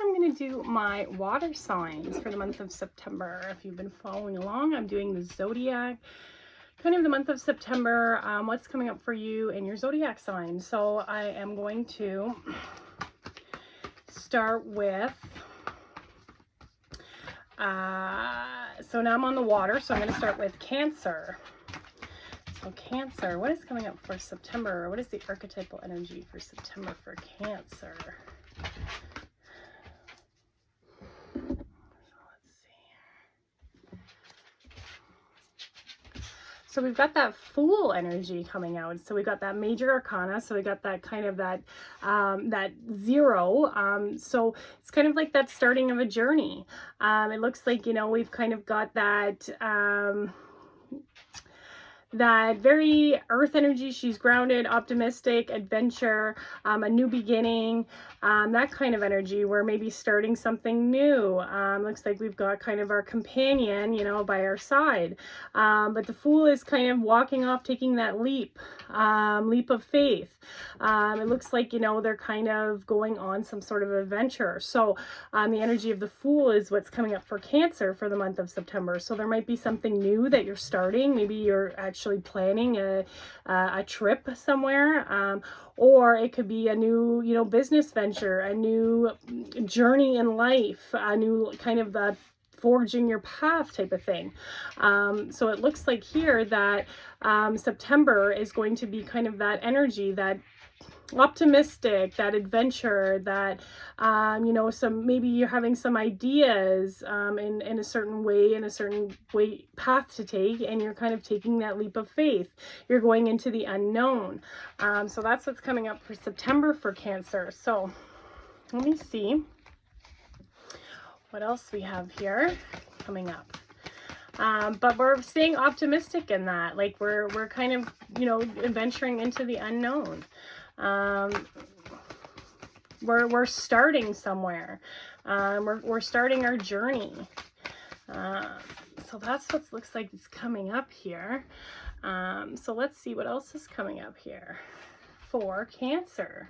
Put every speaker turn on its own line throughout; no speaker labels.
I'm going to do my water signs for the month of September. If you've been following along, I'm doing the zodiac, kind of the month of September, what's coming up for you in your zodiac sign. So I am going to start with, so now I'm on the water, so I'm going to start with Cancer. So Cancer, what is coming up for September? What is the archetypal energy for September for Cancer? So we've got that Fool energy coming out. So we got that major arcana. So we got that kind of that zero. So it's kind of like that starting of a journey. It looks like, you know, we've kind of got that that very earth energy. She's grounded, optimistic, adventure, a new beginning, that kind of energy where maybe starting something new. Looks like we've got kind of our companion, you know, by our side. But the Fool is kind of walking off, taking that leap of faith. It looks like, you know, they're kind of going on some sort of adventure. So the energy of the Fool is what's coming up for Cancer for the month of September. So there might be something new that you're starting. Maybe you're actually planning a trip somewhere, or it could be a new, you know, business venture, a new journey in life, a new kind of the forging your path type of thing. So it looks like here that September is going to be kind of that energy, that optimistic, that adventure, that you know, some, maybe you're having some ideas in a certain way path to take, and you're kind of taking that leap of faith. You're going into the unknown. So that's what's coming up for September for Cancer. So let me see what else we have here coming up. But we're staying optimistic in that, like we're kind of, you know, adventuring into the unknown. We're starting somewhere. We're starting our journey. So that's what looks like it's coming up here. So let's see what else is coming up here for Cancer.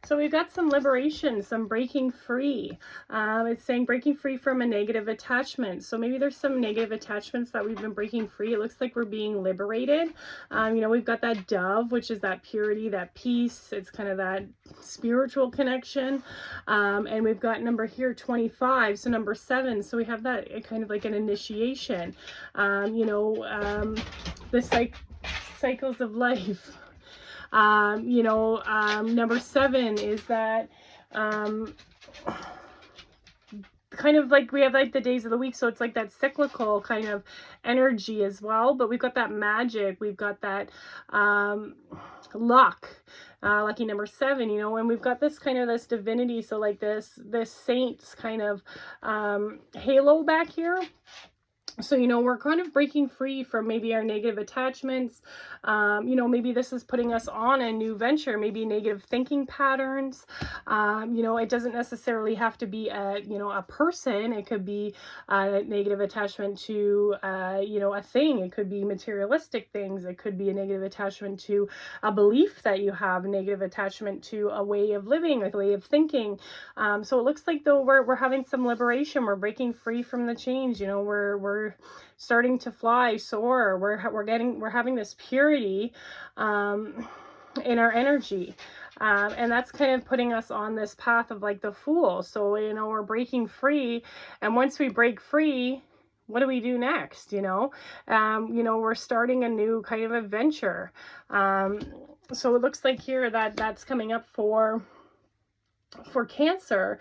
So we've got some liberation, some breaking free. It's saying breaking free from a negative attachment. So maybe there's some negative attachments that we've been breaking free. It looks like we're being liberated. You know, we've got that dove, which is that purity, that peace. It's kind of that spiritual connection. And we've got number here, 25. So number 7. So we have that kind of like an initiation. You know, the cycles of life. You know, number 7 is that kind of like we have like the days of the week, so it's like that cyclical kind of energy as well. But we've got that magic, we've got that luck, lucky number 7, you know, and we've got this kind of this divinity, so like this saint's kind of halo back here. So, you know, we're kind of breaking free from maybe our negative attachments. You know, maybe this is putting us on a new venture, maybe negative thinking patterns. You know, it doesn't necessarily have to be you know, a person. It could be a negative attachment to, you know, a thing. It could be materialistic things. It could be a negative attachment to a belief that you have, a negative attachment to a way of living, a way of thinking. So it looks like though we're having some liberation. We're breaking free from the chains. You know, we're starting to fly, soar. We're having this purity in our energy, and that's kind of putting us on this path of like the Fool. So, you know, we're breaking free, and once we break free, what do we do next? You know, we're starting a new kind of adventure. So it looks like here that that's coming up for Cancer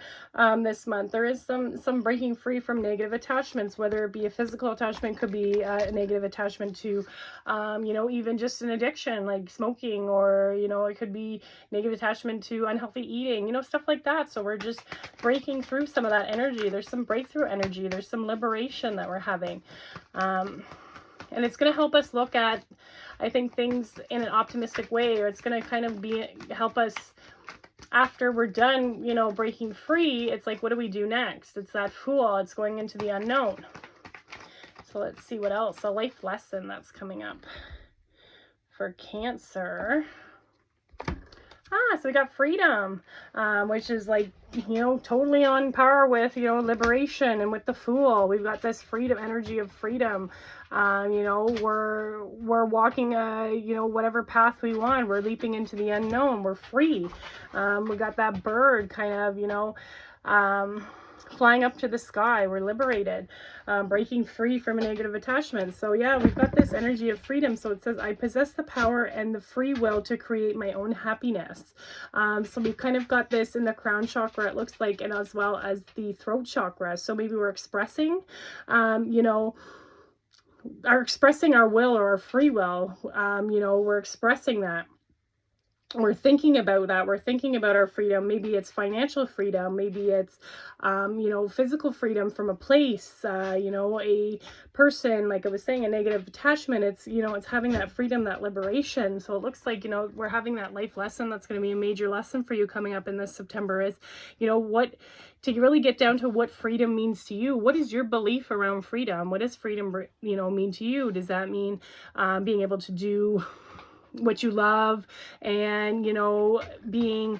this month. There is some breaking free from negative attachments, whether it be a physical attachment, could be a negative attachment to you know, even just an addiction like smoking, or you know, it could be negative attachment to unhealthy eating, you know, stuff like that. So we're just breaking through some of that energy. There's some breakthrough energy, there's some liberation that we're having, and it's going to help us look at, I think, things in an optimistic way, or it's going to kind of help us after we're done, you know, breaking free. It's like, what do we do next? It's that Fool. It's going into the unknown. So let's see what else. A life lesson that's coming up for Cancer. So we got freedom, which is like, totally on par with, liberation, and with the Fool. We've got this freedom, energy of freedom. We're walking, whatever path we want. We're leaping into the unknown. We're free. We got that bird kind of, flying up to the sky. We're liberated, breaking free from a negative attachment. So yeah, we've got this energy of freedom. So it says, I possess the power and the free will to create my own happiness. So we've kind of got this in the crown chakra, it looks like, and as well as the throat chakra. So maybe we're expressing, expressing our will or our free will. We're expressing that. We're thinking about that. We're thinking about our freedom. Maybe it's financial freedom. Maybe it's, physical freedom from a place, a person, like I was saying, a negative attachment. It's, it's having that freedom, that liberation. So it looks like, we're having that life lesson. That's going to be a major lesson for you coming up in this September is, what, to really get down to what freedom means to you. What is your belief around freedom? What does freedom, mean to you? Does that mean, being able to do what you love and being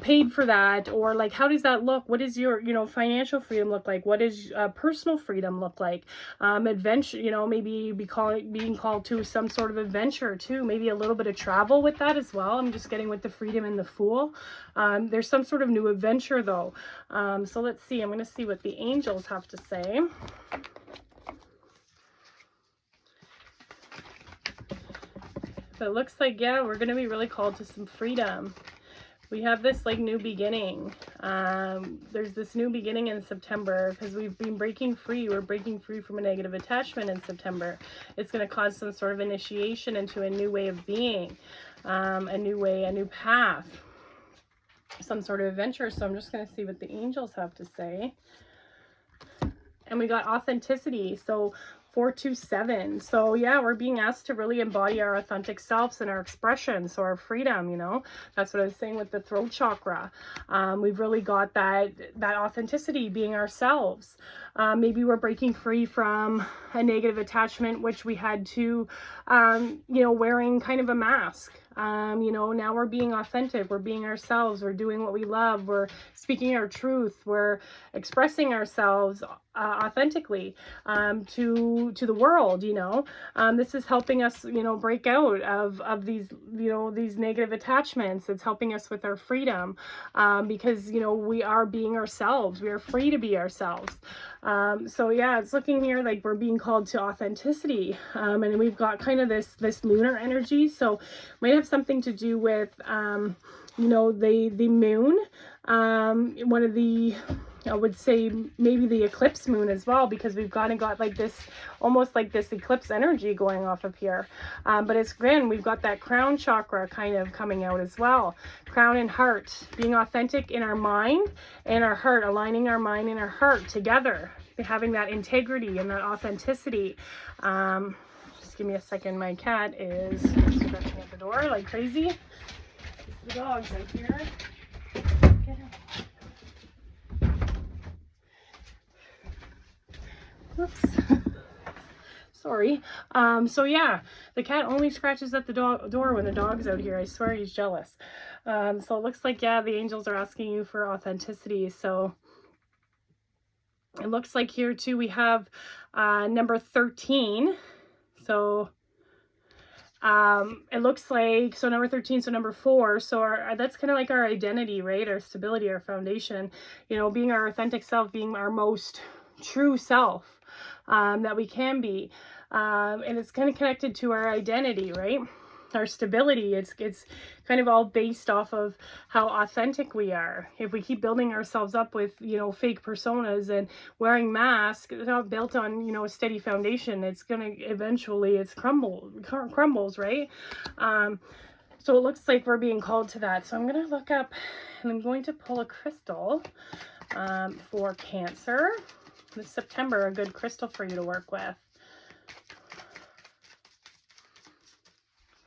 paid for that? Or like, how does that look? What does your financial freedom look like? What does personal freedom look like? Adventure, maybe being called to some sort of adventure too, maybe a little bit of travel with that as well. I'm just getting with the freedom and the Fool. There's some sort of new adventure though. So let's see, I'm going to see what the angels have to say. But it looks like, yeah, we're going to be really called to some freedom. We have this like new beginning. There's this new beginning in September because we've been breaking free. We're breaking free from a negative attachment in September. It's going to cause some sort of initiation into a new way of being, a new way, a new path, some sort of adventure. So I'm just going to see what the angels have to say. And we got authenticity. So 427. So yeah, we're being asked to really embody our authentic selves and our expression. So our freedom, that's what I was saying with the throat chakra. We've really got that authenticity, being ourselves. Maybe we're breaking free from a negative attachment, which we had to, wearing kind of a mask. Now we're being authentic, we're being ourselves, we're doing what we love, we're speaking our truth, we're expressing ourselves authentically to the world. This is helping us break out of these these negative attachments. It's helping us with our freedom, because we are being ourselves, we are free to be ourselves. So yeah, it's looking here like we're being called to authenticity, and we've got kind of this lunar energy, so it might have something to do with the moon, one of the, I would say maybe the eclipse moon as well, because we've got like this, almost like this eclipse energy going off of here. But it's again, we've got that crown chakra kind of coming out as well. Crown and heart, being authentic in our mind and our heart, aligning our mind and our heart together, having that integrity and that authenticity. Just give me a second. My cat is scratching at the door like crazy. It's the dogs out here. Get out. Oops. Sorry. So yeah, the cat only scratches at the door when the dog's out here. I swear he's jealous. So it looks like, yeah, the angels are asking you for authenticity. So it looks like here too we have number 13. So it looks like, so number 13, so number 4, so that's kind of like our identity, right? Our stability, our foundation, being our authentic self, being our most true self that we can be. And it's kind of connected to our identity, right? Our stability. It's kind of all based off of how authentic we are. If we keep building ourselves up with fake personas and wearing masks, it's not built on a steady foundation. It's gonna eventually crumbles, right? So it looks like we're being called to that. So I'm gonna look up and I'm going to pull a crystal for Cancer this September. A good crystal for you to work with.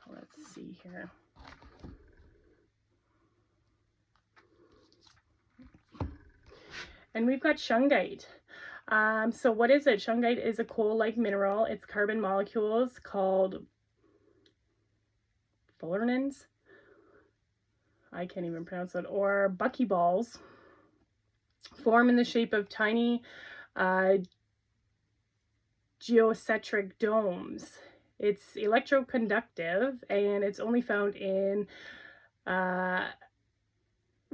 Let's see here. And we've got shungite. So what is it? Shungite is a coal-like mineral. Its carbon molecules called fullerenes. I can't even pronounce it, or buckyballs, form in the shape of tiny geocentric domes. It's electroconductive, and it's only found in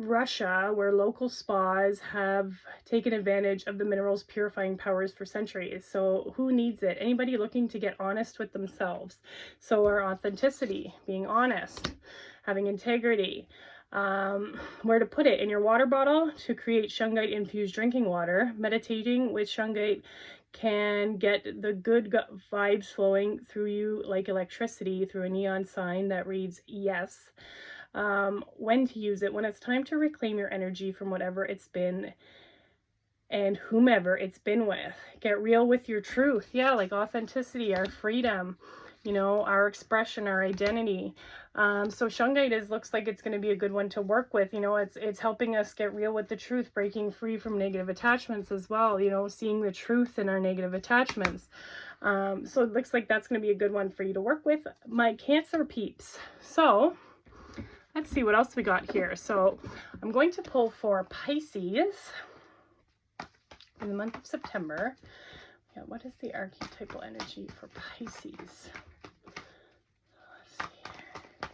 Russia, where local spas have taken advantage of the mineral's purifying powers for centuries. So who needs it? Anybody looking to get honest with themselves. So our authenticity, being honest, having integrity. Where to put it? In your water bottle to create shungite infused drinking water. Meditating with shungite can get the good vibes flowing through you like electricity through a neon sign that reads yes. When to use it: when it's time to reclaim your energy from whatever it's been and whomever it's been with. Get real with your truth. Yeah, like authenticity, our freedom, you know, our expression, our identity. So shungite looks like it's going to be a good one to work with. You know, it's helping us get real with the truth, breaking free from negative attachments as well, you know, seeing the truth in our negative attachments. So it looks like that's going to be a good one for you to work with, my Cancer peeps. So let's see what else we got here. So I'm going to pull for Pisces in the month of September. Yeah, what is the archetypal energy for Pisces? Let's see here.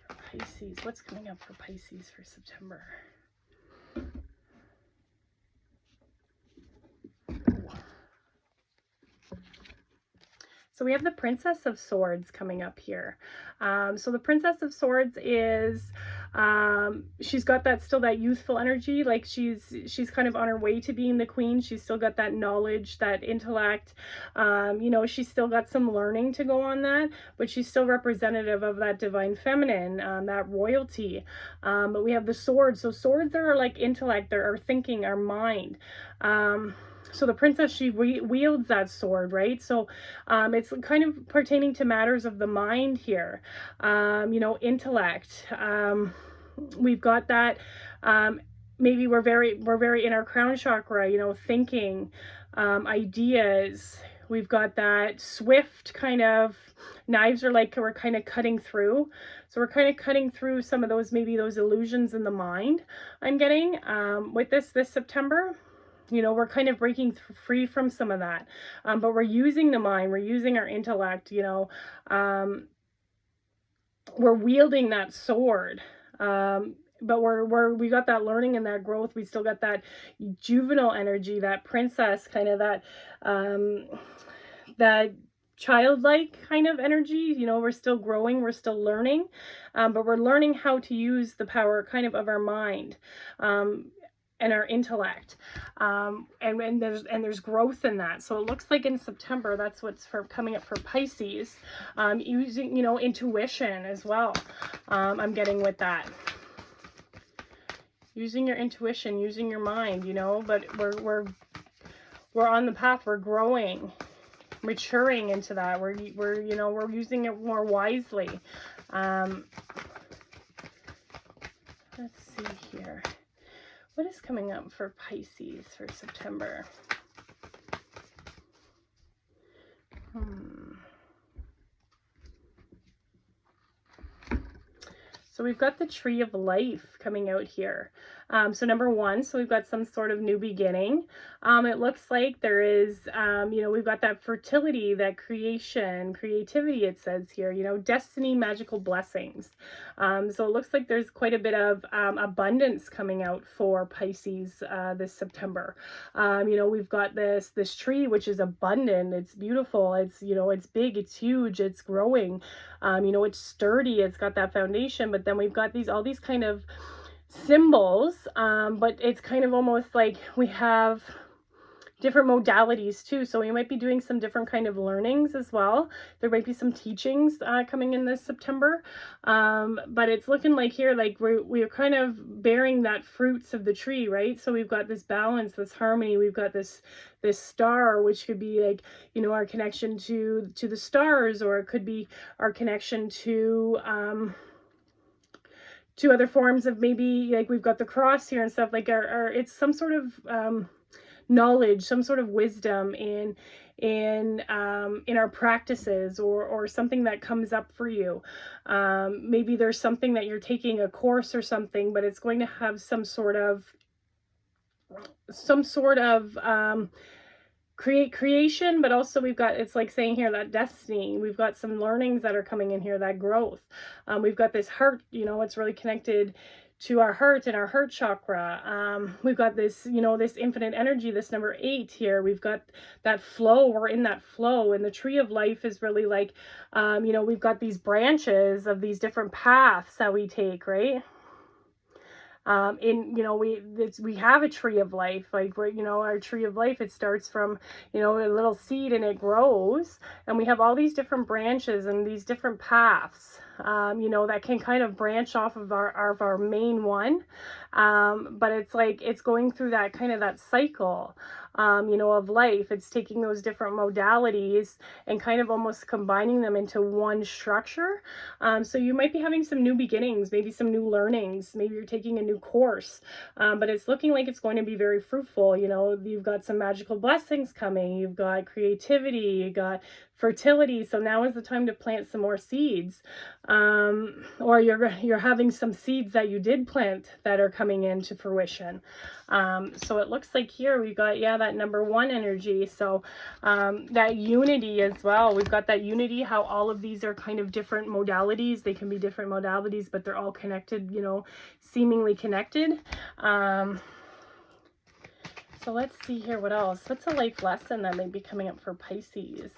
For Pisces, what's coming up for Pisces for September? So we have the Princess of Swords coming up here. So the Princess of Swords is, she's got that still that youthful energy, like she's kind of on her way to being the queen. She's still got that knowledge, that intellect. You know, she's still got some learning to go on that, but she's still representative of that divine feminine, that royalty. But we have the swords. So swords are like intellect, they're our thinking, our mind. So the princess, she wields that sword, right? So it's kind of pertaining to matters of the mind here, you know, intellect. We've got that, maybe we're very in our crown chakra, you know, thinking, ideas. We've got that swift kind of, knives are like we're kind of cutting through. So we're kind of cutting through some of those, maybe those illusions in the mind I'm getting with this September. You know, we're kind of breaking free from some of that, but we're using the mind, we're using our intellect, you know, we're wielding that sword, but we got that learning and that growth. We still got that juvenile energy, that princess kind of, that childlike kind of energy. You know, we're still growing, we're still learning, but we're learning how to use the power kind of our mind, and our intellect, and there's growth in that. So it looks like in September, that's what's coming up for Pisces, using, you know, intuition as well. I'm getting with that, using your intuition, using your mind, you know. But we're on the path, we're growing, maturing into that. We're you know, we're using it more wisely. Let's see here. What is coming up for Pisces for September? So we've got the Tree of Life coming out here. So number one, so we've got some sort of new beginning. It looks like there is, you know, we've got that fertility, that creation, creativity, it says here, you know, destiny, magical blessings. So it looks like there's quite a bit of abundance coming out for Pisces this September. You know, we've got this tree, which is abundant. It's beautiful. It's, you know, it's big, it's huge, it's growing. You know, it's sturdy, it's got that foundation. But then we've got all these kind of symbols, but it's kind of almost like we have different modalities too. So we might be doing some different kind of learnings as well. There might be some teachings coming in this September, but it's looking like here, like we're kind of bearing that fruits of the tree, right? So we've got this balance, this harmony. We've got this star, which could be like, you know, our connection to the stars, or it could be our connection to other forms of, maybe like we've got the cross here and stuff, like our it's some sort of knowledge, some sort of wisdom in our practices, or something that comes up for you. Maybe there's something that you're taking a course or something, but it's going to have some sort of creation, but also we've got, it's like saying here, that destiny. We've got some learnings that are coming in here, that growth. We've got this heart, it's really connected to our heart and our heart chakra. We've got this, this infinite energy, this number 8 here. We've got that flow. We're in that flow, and the tree of life is really like, we've got these branches of these different paths that we take, right? We have a tree of life, like our tree of life, it starts from, a little seed, and it grows, and we have all these different branches and these different paths, that can kind of branch off of our main one. But it's like, it's going through that kind of that cycle, of life. It's taking those different modalities and kind of almost combining them into one structure. So you might be having some new beginnings, maybe some new learnings, maybe you're taking a new course, but it's looking like it's going to be very fruitful. You've got some magical blessings coming, you've got creativity, you got fertility. So now is the time to plant some more seeds, or you're having some seeds that you did plant that are coming into fruition. So it looks like here we've got, that number 1 energy. So that unity as well. We've got that unity, how all of these are kind of different modalities. They can be different modalities, but they're all connected, seemingly connected. So let's see here, what else? What's a life lesson that may be coming up for Pisces?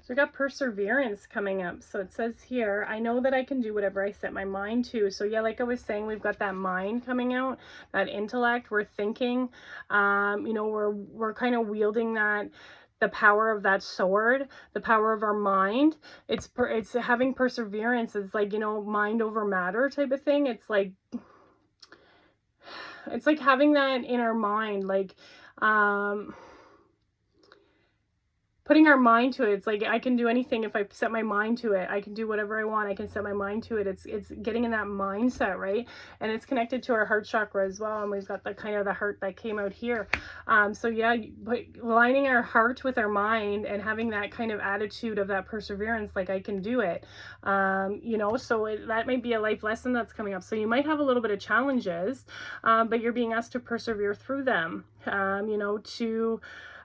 So we got perseverance coming up. So it says here, I know that I can do whatever I set my mind to. So yeah, like I was saying, we've got that mind coming out, that intellect. We're thinking, we're kind of wielding the power of that sword, the power of our mind. It's having perseverance. It's like, mind over matter type of thing. It's like having that in our mind, like, putting our mind to it. It's like, I can do anything if I set my mind to it. I can do whatever I want. I can set my mind to it. It's getting in that mindset, right? And it's connected to our heart chakra as well. And we've got the kind of the heart that came out here. So yeah, but aligning our heart with our mind and having that kind of attitude of that perseverance, like I can do it. So that might be a life lesson that's coming up. So you might have a little bit of challenges, but you're being asked to persevere through them. To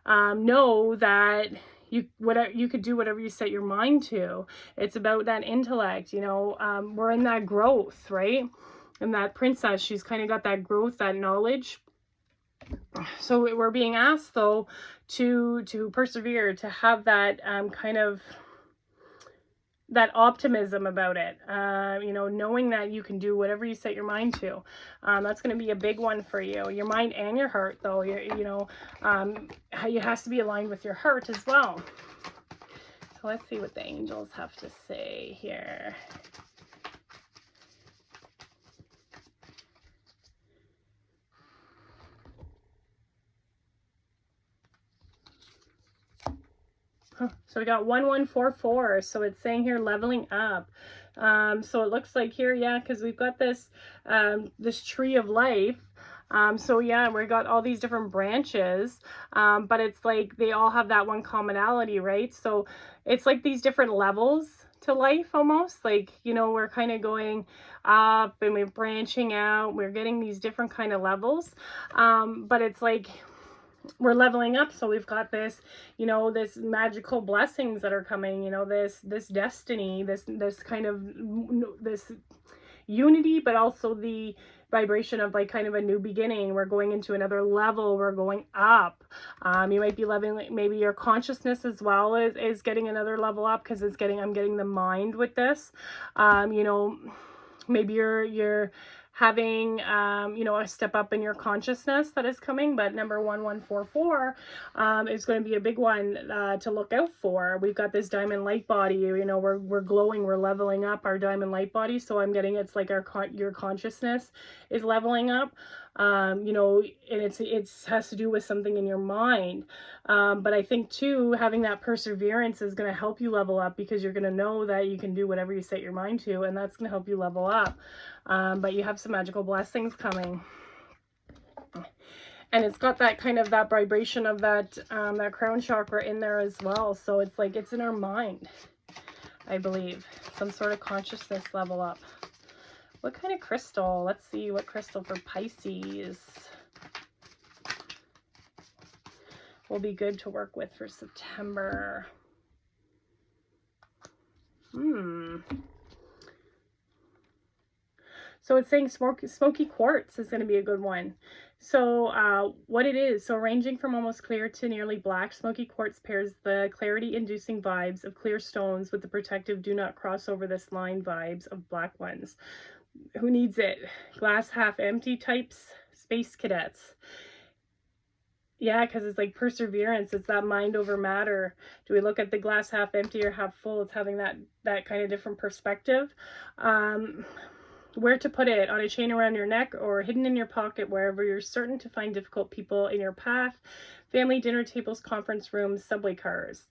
know that you could do whatever you set your mind to. It's about that intellect. We're in that growth, right? And that princess, she's kind of got that growth, that knowledge. So we're being asked though to persevere, to have that kind of that optimism about it, knowing that you can do whatever you set your mind to. That's going to be a big one for you. Your mind and your heart, though, it has to be aligned with your heart as well. So let's see what the angels have to say here. So we got 1144. So it's saying here leveling up. So it looks like here, because we've got this this tree of life. So yeah, we got all these different branches, but it's like they all have that one commonality, right? So it's like these different levels to life almost, like, we're kind of going up and we're branching out. We're getting these different kind of levels, but it's like we're leveling up. So we've got this, this magical blessings that are coming, this destiny, this kind of this unity, but also the vibration of like kind of a new beginning. We're going into another level. We're going up. You might be leveling, maybe your consciousness as well is getting another level up, because I'm getting the mind with this. Maybe you're having, a step up in your consciousness that is coming. But number 1144 is going to be a big one to look out for. We've got this diamond light body, we're glowing, we're leveling up our diamond light body. So I'm getting, it's like your consciousness is leveling up. you know, and it has to do with something in your mind. But I think too, having that perseverance is going to help you level up, because you're going to know that you can do whatever you set your mind to, and that's going to help you level up. But you have some magical blessings coming. And it's got that kind of that vibration of that that crown chakra in there as well. So it's like it's in our mind, I believe. Some sort of consciousness level up. What kind of crystal? Let's see what crystal for Pisces will be good to work with for September. So it's saying smoky quartz is going to be a good one. So what it is, so ranging from almost clear to nearly black, smoky quartz pairs the clarity-inducing vibes of clear stones with the protective do not cross over this line vibes of black ones. Who needs it? Glass half empty types, space cadets. Yeah, because it's like perseverance. It's that mind over matter. Do we look at the glass half empty or half full? It's having that kind of different perspective. Where to put it? On a chain around your neck or hidden in your pocket, wherever you're certain to find difficult people in your path. Family dinner tables, conference rooms, subway cars.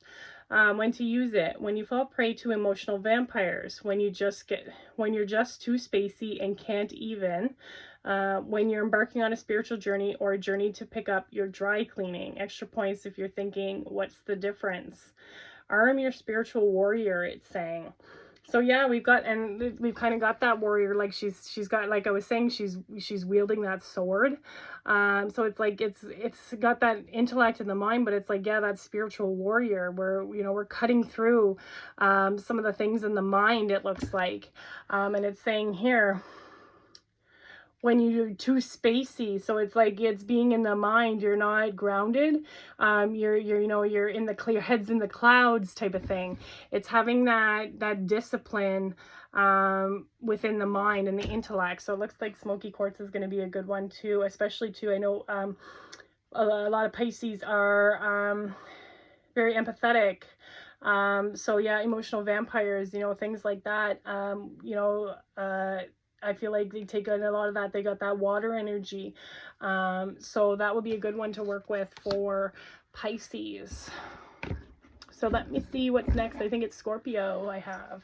When to use it? When you fall prey to emotional vampires. When you're just too spacey and can't even. When you're embarking on a spiritual journey or a journey to pick up your dry cleaning. Extra points if you're thinking, what's the difference? Arm your spiritual warrior, it's saying. So yeah, we've kind of got that warrior, like she's got, like I was saying, she's wielding that sword. So it's like it's got that intellect in the mind, but it's like, yeah, that spiritual warrior where, you know, we're cutting through some of the things in the mind, it looks like. And it's saying here, when you're too spacey, so it's like it's being in the mind, you're not grounded, you're in the clear, heads in the clouds type of thing. It's having that discipline within the mind and the intellect. So it looks like smoky quartz is going to be a good one too, especially too, I know a lot of Pisces are very empathetic. So yeah, emotional vampires, you know, things like that. I feel like they take in a lot of that. They got that water energy. So that would be a good one to work with for Pisces. So let me see what's next. I think it's Scorpio I have.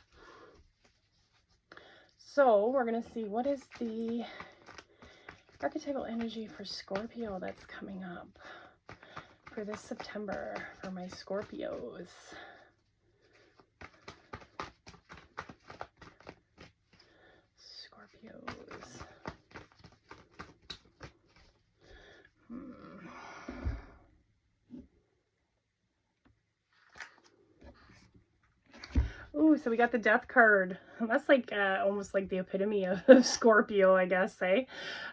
So we're going to see what is the archetypal energy for Scorpio that's coming up for this September for my Scorpios. Ooh, so we got the death card. That's like almost like the epitome of Scorpio, I guess, eh?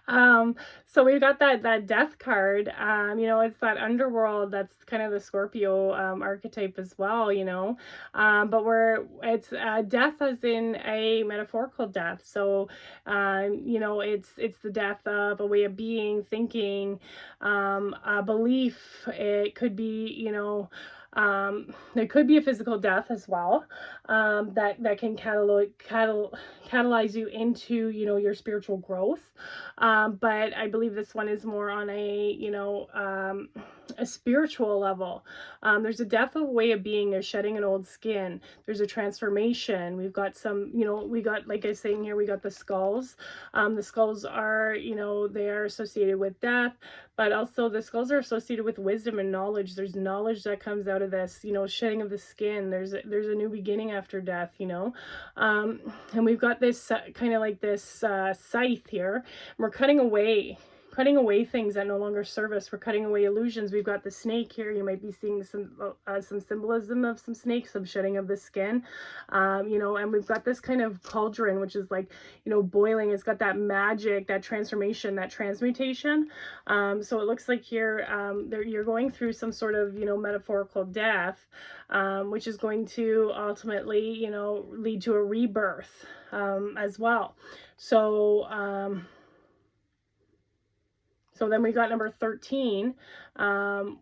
So we've got that death card. You know, it's that underworld. That's kind of the Scorpio archetype as well, you know. But it's death as in a metaphorical death. So, you know, it's the death of a way of being, thinking, a belief. It could be, you know, there could be a physical death as well, that can catalyze you into, you know, your spiritual growth. But I believe this one is more on a, you know, a spiritual level. There's a death of a way of being, there's shedding an old skin, there's a transformation. We've got some, you know, we got, like I was saying here, we got the skulls. The skulls are, you know, they are associated with death, but also the skulls are associated with wisdom and knowledge. There's knowledge that comes out of this, you know, shedding of the skin. There's a new beginning after death, you know. And we've got this kind of like this scythe here. We're cutting away things that no longer serve us. We're cutting away illusions. We've got the snake here. You might be seeing some symbolism of some snakes, some shedding of the skin, you know, and we've got this kind of cauldron, which is like, you know, boiling. It's got that magic, that transformation, that transmutation. So it looks like here, you're going through some sort of, you know, metaphorical death, which is going to ultimately, you know, lead to a rebirth, as well. So So then we got number 13,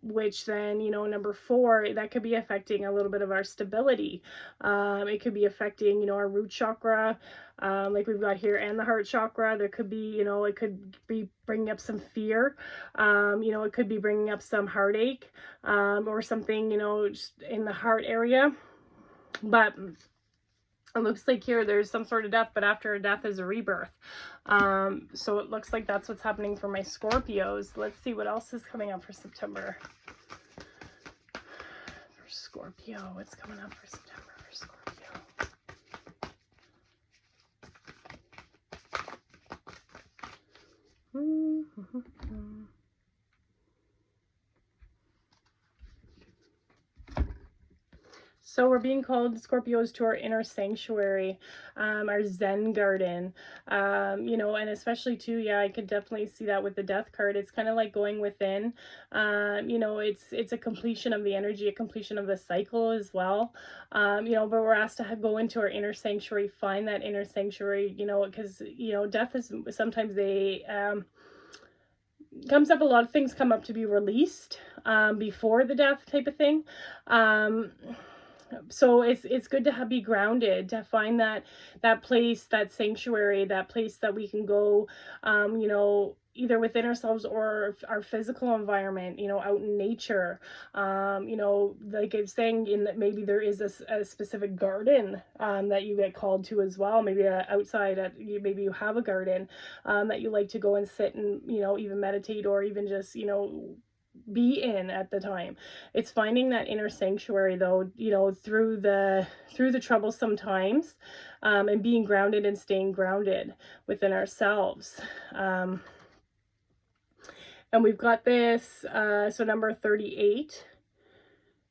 which then, you know, number 4, that could be affecting a little bit of our stability. It could be affecting, you know, our root chakra, like we've got here, and the heart chakra. There could be, you know, it could be bringing up some fear. You know, it could be bringing up some heartache, or something, you know, just in the heart area. But it looks like here there's some sort of death, but after a death is a rebirth. So it looks like that's what's happening for my Scorpios. Let's see what else is coming up for September. For Scorpio, what's coming up for September for Scorpio? So we're being called, Scorpios, to our inner sanctuary, our Zen garden, you know, and especially too, yeah, I could definitely see that with the death card. It's kind of like going within, you know, it's a completion of the energy, a completion of the cycle as well, you know, but we're asked to go into our inner sanctuary, find that inner sanctuary, you know, because, you know, death is sometimes comes up, a lot of things come up to be released before the death type of thing. So it's good to be grounded, to find that place, that sanctuary, that place that we can go, you know, either within ourselves or our physical environment, you know, out in nature. You know, like I was saying, in that maybe there is a specific garden that you get called to as well. Maybe outside, maybe you have a garden that you like to go and sit and, you know, even meditate, or even just, you know, be in at the time. It's finding that inner sanctuary, though, you know, through the troublesome times, and being grounded and staying grounded within ourselves. And we've got this, so number 38.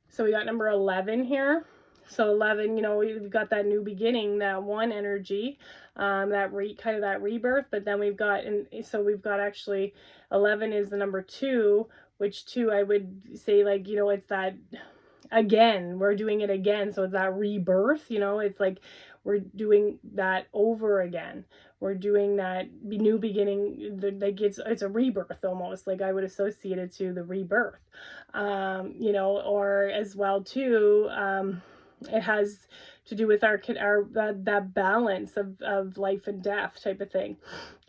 So we got number 11 here. So 11, you know, we've got that new beginning, that one energy, kind of that rebirth. But then we've got, and so we've got actually 11 is the number 2, which 2 I would say, like, you know, it's that again, we're doing it again. So it's that rebirth, you know, it's like we're doing that over again. We're doing that new beginning, like it's a rebirth almost, like I would associate it to the rebirth, you know, or as well too, it has to do with that balance of life and death type of thing.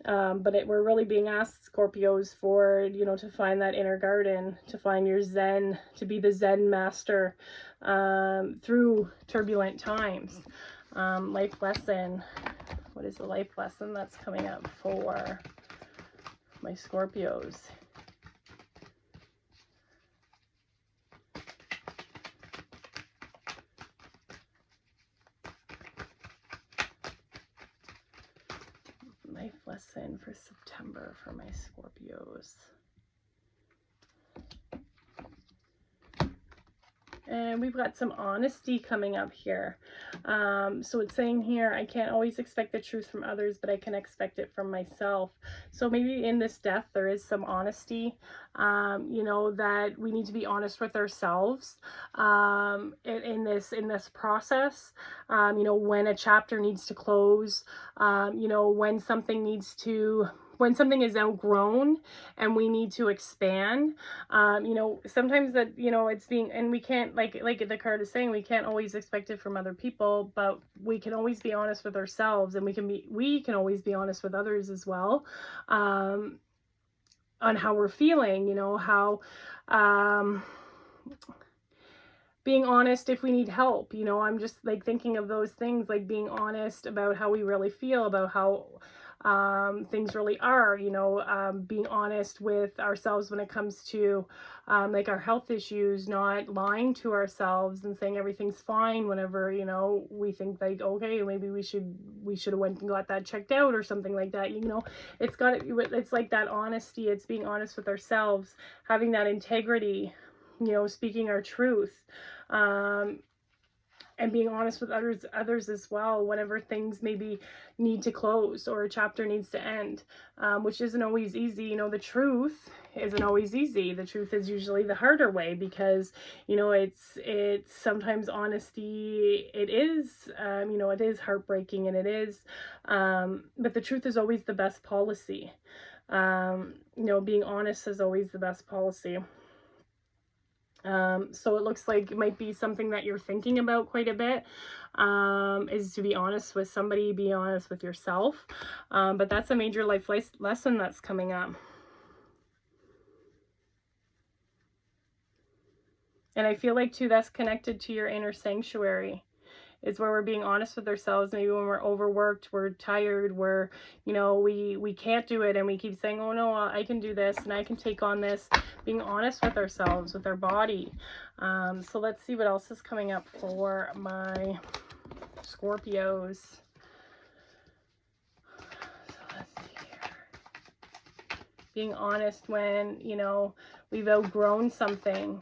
But we're really being asked, Scorpios, for, you know, to find that inner garden, to find your Zen, to be the Zen master through turbulent times. Life lesson. What is the life lesson that's coming up for my Scorpios? Life lesson for September for my Scorpios. And we've got some honesty coming up here. So it's saying here, I can't always expect the truth from others, but I can expect it from myself. So maybe in this death, there is some honesty, you know, that we need to be honest with ourselves in this process. You know, when a chapter needs to close, you know, when something is outgrown and we need to expand, you know, sometimes that, you know, it's being, and we can't, like the card is saying, we can't always expect it from other people, but we can always be honest with ourselves, and we can always be honest with others as well, on how we're feeling, you know, how, being honest if we need help, you know, I'm just like thinking of those things, like being honest about how we really feel, about how things really are, you know, being honest with ourselves when it comes to like our health issues, not lying to ourselves and saying everything's fine whenever, you know, we think like, okay, maybe we should have went and got that checked out or something like that, you know. It's like that honesty, it's being honest with ourselves, having that integrity, you know, speaking our truth, and being honest with others as well, whenever things maybe need to close or a chapter needs to end, which isn't always easy. You know, the truth isn't always easy. The truth is usually the harder way, because, you know, it's sometimes honesty, it is, you know, it is heartbreaking, and it is, but the truth is always the best policy. You know, being honest is always the best policy. So it looks like it might be something that you're thinking about quite a bit, is to be honest with somebody, be honest with yourself. But that's a major life lesson that's coming up. And I feel like too, that's connected to your inner sanctuary. Is where we're being honest with ourselves. Maybe when we're overworked, we're tired, we're, you know, we can't do it, and we keep saying, oh no, I can do this and I can take on this. Being honest with ourselves, with our body. So let's see what else is coming up for my Scorpios. So let's see here. Being honest when, you know, we've outgrown something.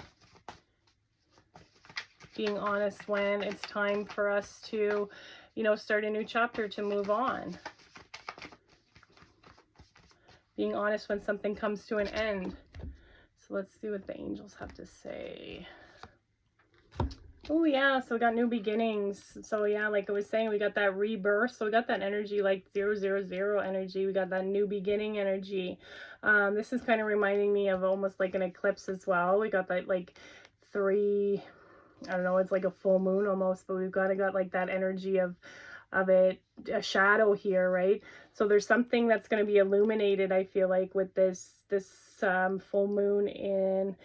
Being honest when it's time for us to, you know, start a new chapter, to move on. Being honest when something comes to an end. So let's see what the angels have to say. Oh yeah, so we got new beginnings. So yeah, like I was saying, we got that rebirth. So we got that energy, like 000 energy. We got that new beginning energy. This is kind of reminding me of almost like an eclipse as well. We got that like 3... I don't know, it's like a full moon almost, but we've got like that energy of it, a shadow here, right? So there's something that's going to be illuminated, I feel like, with this full moon in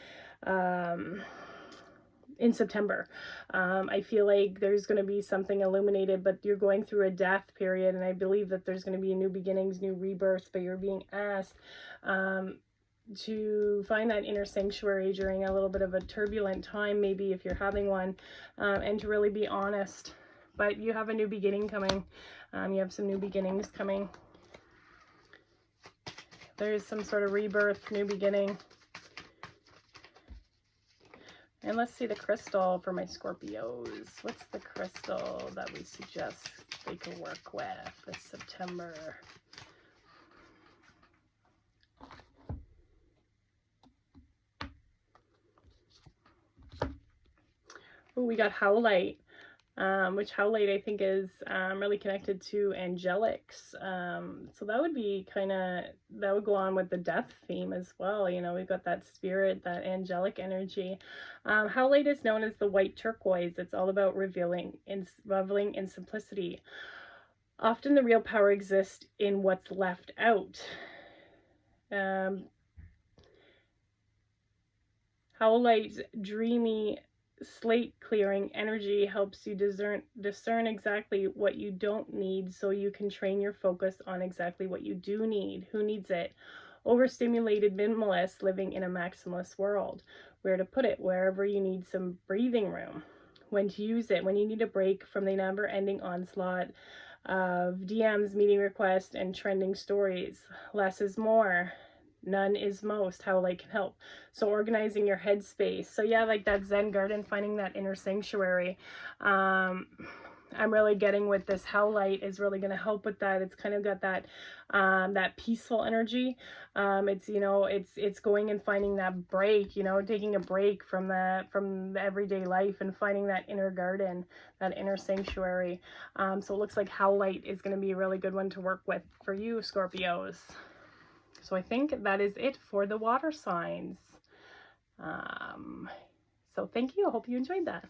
September. I feel like there's going to be something illuminated, but you're going through a death period, and I believe that there's going to be new beginnings, new rebirths, but you're being asked to find that inner sanctuary during a little bit of a turbulent time, maybe if you're having one, and to really be honest. But you have a new beginning coming. You have some new beginnings coming. There is some sort of rebirth, new beginning. And let's see the crystal for my Scorpios. What's the crystal that we suggest they can work with this September? Oh, we got Howlite, which Howlite I think is really connected to angelics. So that would be that would go on with the death theme as well. You know, we've got that spirit, that angelic energy. Howlite is known as the white turquoise. It's all about reveling in simplicity. Often the real power exists in what's left out. Howlite's dreamy, slate clearing energy helps you discern exactly what you don't need, so you can train your focus on exactly what you do need. Who needs it? Overstimulated minimalists living in a maximalist world. Where to put it? Wherever you need some breathing room. When to use it? When you need a break from the never-ending onslaught of DMs, meeting requests, and trending stories. Less is more. None is most. Howlite can help. So organizing your headspace. So yeah, like that Zen garden, finding that inner sanctuary. I'm really getting with this Howlite is really going to help with that. It's kind of got that that peaceful energy. It's, you know, it's going and finding that break, you know, taking a break from the everyday life and finding that inner garden, that inner sanctuary. So it looks like Howlite is going to be a really good one to work with for you, Scorpios. So I think that is it for the water signs. So thank you. I hope you enjoyed that.